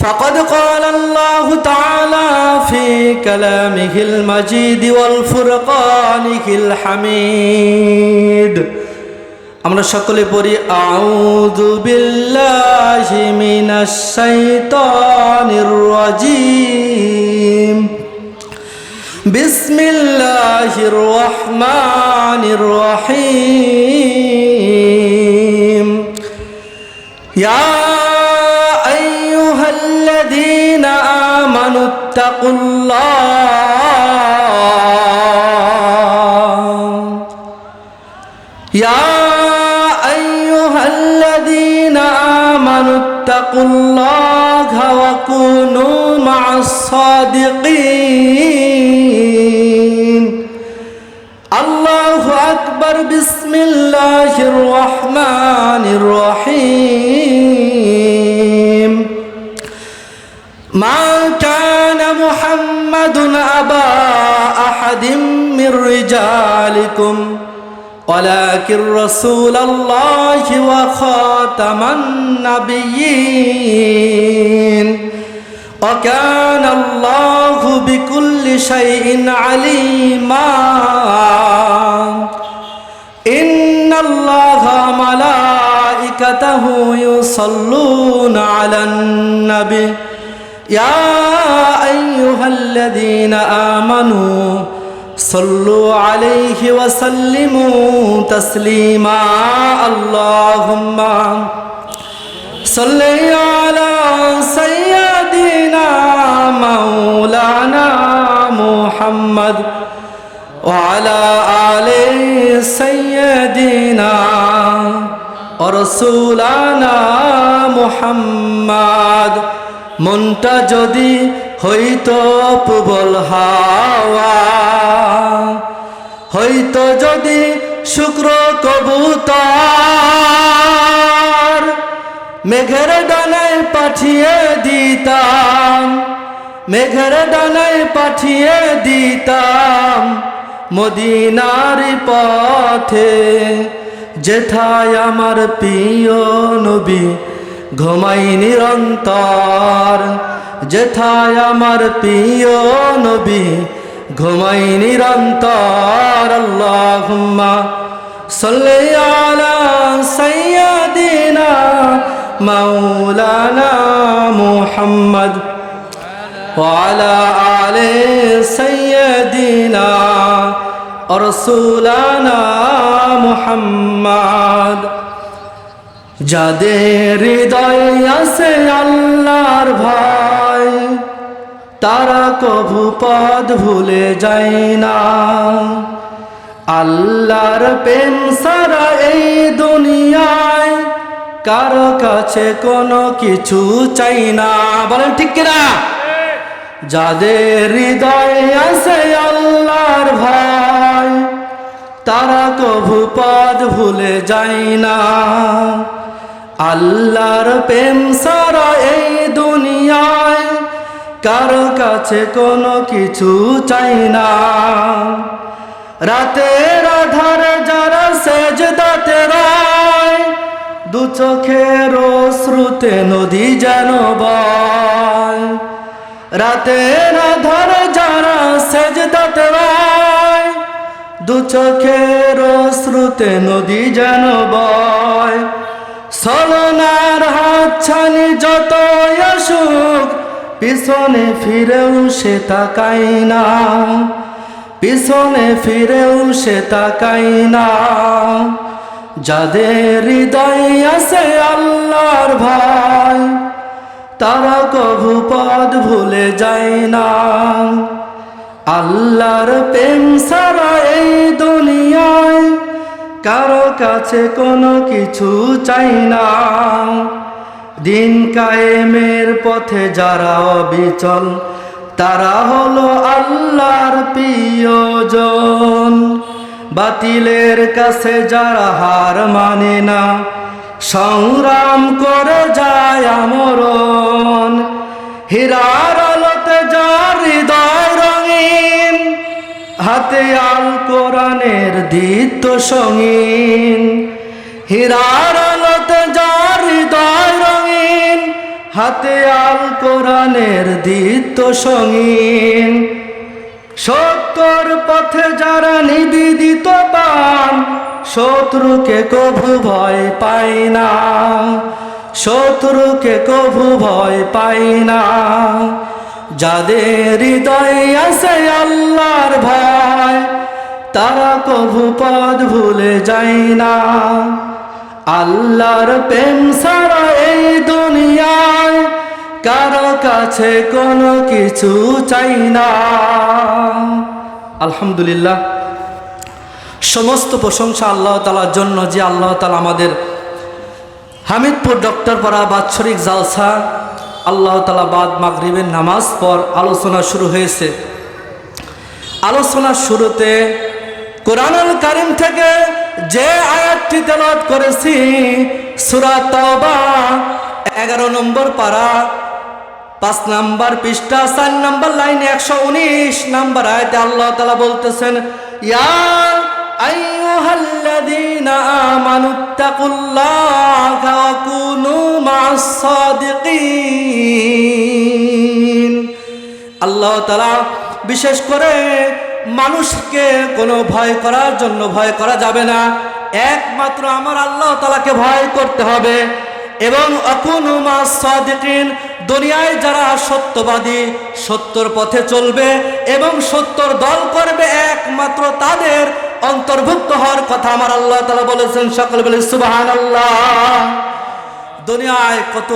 فقد قال الله تعالى في كلامه المجيد والفرقانه الحميد আমরা সকলে পড়ি আউযু বিল্লাহি মিনাশ শাইতানির রাজীম বিসমিল্লাহির রহমানির রহিম ইয়া আইয়ুহাল্লাযীনা আমানুত্তাকুল্লাহ ইয়া اتقوا الله وكونوا مع الصادقين الله أكبر بسم الله الرحمن الرحيم ما كان محمد أبا أحد من رجالكم ولكن رسول الله وخاتم النبيين وكان الله بكل شيء عليما إن الله وملائكته يصلون على النبي يا أيها الذين آمنوا صلوا عليه وسلموا تسليما اللهم صل على سيدنا مولانا محمد وعلى آل سيدنا ورسولنا محمد মনটা যদি হইতো প্রবল হাওয়া হইতো যদি শুক্র কবুতর মেঘের ডানায় পাঠিয়ে দিতাম মেঘের ডানায় পাঠিয়ে দিতাম মদিনার পথে যেথায় আমার প্রিয় নবী ঘুমাই নিরন্তর যেথায় আমার প্রিয় নবী ঘুমাই নিরন্তর আল্লাহুম্মা সাল্লি আলা সাইয়্যিদিনা মাওলানা মুহাম্মদ ওয়া আলা আলি সাইয়্যিদিনা রাসূলানা মুহাম্মদ যাদের হৃদয়ে আছে আল্লাহর ভয় তারা কভু পথ ভুলে যায় না আল্লাহর প্রেম ছাড়া এই দুনিয়ায় কারো কাছে কোনো কিছু চাই না বলেন ঠিক কিনা যাদের হৃদয়ে আছে আল্লাহর ভয় তারা কভু পথ ভুলে যায় না আল্লাহর প্রেম ছাড়া এই দুনিয়ায় কারো কাছে কোনো কিছু চাই না রাতের আধারে যারা সেজদাতে রয় দু চোখের অশ্রুতে নদী যেন বয় রাতের আধারে যারা সেজদাতে রয় দু চোখের অশ্রুতে নদী যেন বয় ছলনার হাতছানি যত আসুক পিছনে ফিরেও সে তাকাই না পিছনে ফিরেও সে তাকাই না যাদের হৃদয়ে আছে আল্লাহর ভয় তারা কভু পথ ভুলে যায় না আল্লাহর প্রেম ছাড়া এই দুনিয়ায় কারো কাছে কোনো কিছু চাই না দিন কায়েমের পথে যারা অবিচল তারা হলো আল্লাহর প্রিয়জন বাতিলের কাছে যারা হার মানে না সংগ্রাম করে যায় আমরণ হীরার আলোতে যার হৃদয় রঙিন হাতে আল কোরআনের দীপ্ত সঙ্গীন হীরার আলোতে যার হৃদয় রঙিন হাতে আল কোরআনের দীপ্ত সঙ্গীন। সত্যর পথে যারা নিবেদিত প্রাণ, শত্রুকে কভু ভয় পায় না, শত্রুকে কভু ভয় পায় না। যাদের হৃদয়ে আছে আল্লাহর ভয়, তারা কভু পথ ভুলে যায় না। আল্লাহর প্রেম ছাড়া এই দুনিয়ায় কারো কাছে কোনো কিছু চাই না। আলহামদুলিল্লাহ, সমস্ত প্রশংসা আল্লাহ তাআলার জন্য, যে আল্লাহ তাআলা আমাদের হামিদপুর ডক্টর পাড়া বাৎসরিক জালসা, আল্লাহ তাআলা বাদ মাগরিবের নামাজ পর আলোচনা শুরু হয়েছে। আলোচনার শুরুতে কোরআনুল কারীম থেকে যে আয়াতটি তেলাওয়াত করেছি, সূরা তাওবা 11 নম্বর পারা 5 নম্বর পৃষ্ঠা 4 নম্বর লাইনে 119 নম্বর আয়াতে আল্লাহ তাআলা বলতেছেন, ইয়া আইয়ুহাল্লাযীনা আমানুত্তাকুল্লাহা ওয়া কুনু মা'আস সাদিকিন। আল্লাহ তাআলা বিশেষ করে মানুষকে কোনো ভয় করার জন্য ভয় করা যাবে না, একমাত্র আমার আল্লাহ তাআলাকে ভয় করতে হবে। এবং আকুনু মা'আস সাদিকিন, দুনিয়ায় যারা সত্যবাদী, সত্যর পথে চলবে এবং সত্যর দল করবে, একমাত্র তাদের অন্তর্ভুক্ত হওয়ার কথা আমার আল্লাহ তাআলা বলেছেন। সকলে বলে সুবহানাল্লাহ। দুনিয়ায় কত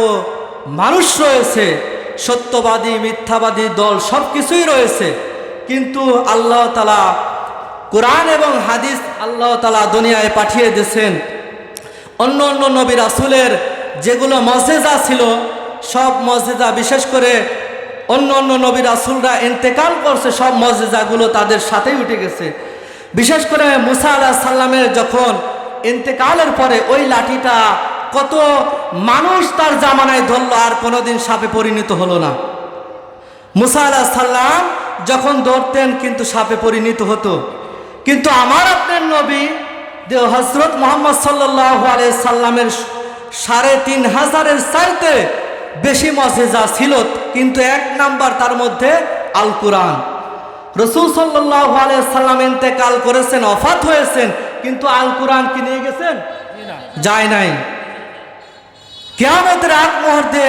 মানুষ রয়েছে, সত্যবাদী মিথ্যাবাদী দল সব কিছুই রয়েছে, কিন্তু আল্লাহ তাআলা কোরআন এবং হাদিস আল্লাহ তাআলা দুনিয়ায় পাঠিয়ে দিয়েছেন। অন্য অন্য নবী রাসূলের যেগুলো মুজিজা ছিল, সব মুজিজা, বিশেষ করে অন্য অন্য নবী রাসূলরা ইন্তেকাল করছে, সব মুজিজাগুলো তাদের সাথেই উঠে গেছে। বিশেষ করে মুসা আলাইহিস সালামের যখন ইন্তেকালের পরে ওই লাঠিটা কত মানুষ তার জামানায় ধরল, আর কোনোদিন সাপে পরিণত হলো না। মুসা আলাইহিস সালাম যখন ধরতেন কিন্তু সাপে পরিণত হতো। কিন্তু আমার আপনার নবী হযরত মুহাম্মদ সাল্লাল্লাহু আলাইহি সাল্লামের 3500-এর চাইতে বেশি মুজিজা ছিল, কিন্তু এক নাম্বার তার মধ্যে আল কোরআন। রাসূল সাল্লাল্লাহু আলাইহি সাল্লাম ইন্তেকাল করেছেন, ওফাত হয়েছেন, কিন্তু আল কোরআন কি নিয়ে গেছেন? যায় নাই। কিয়ামতের আগ মুহূর্তে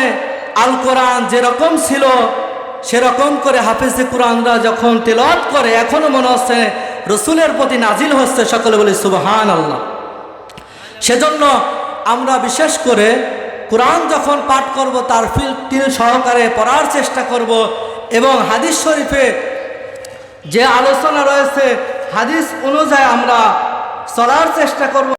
আল কোরআন যেরকম ছিল সেরকম করে হাফেজে কোরআনরা যখন তেলাওয়াত করে, এখনো মনে হচ্ছে রাসূলের প্রতি নাজিল হচ্ছে। সকলে বলি সুবহানাল্লাহ। সেজন্য আমরা বিশেষ করে কোরআন যখন পাঠ করব তার তিল সহকারে পড়ার চেষ্টা করব, এবং হাদিস শরীফে যে আলোচনা রয়েছে হাদিস অনুযায়ী আমরা চলার চেষ্টা করব।